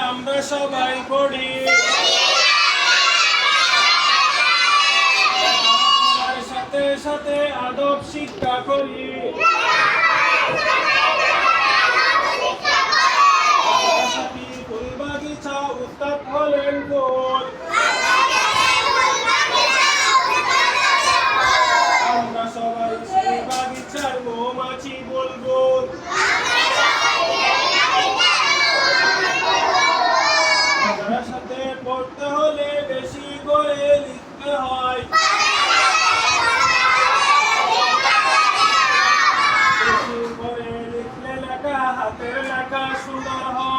আমরা সবাই পড়ি তোমার সাথে সাথে আদব শিক্ষা করি ফুল বাগিচা উস্তাদ হলেন ফুল আমরা সবাই সেই বাগিচার মৌমাছি বুলবুল সাথে পড়তে হলে বেশি করে লিখতে হয় বেশি করে লিখলে লেখা হাতের লেখা সুন্দর হয়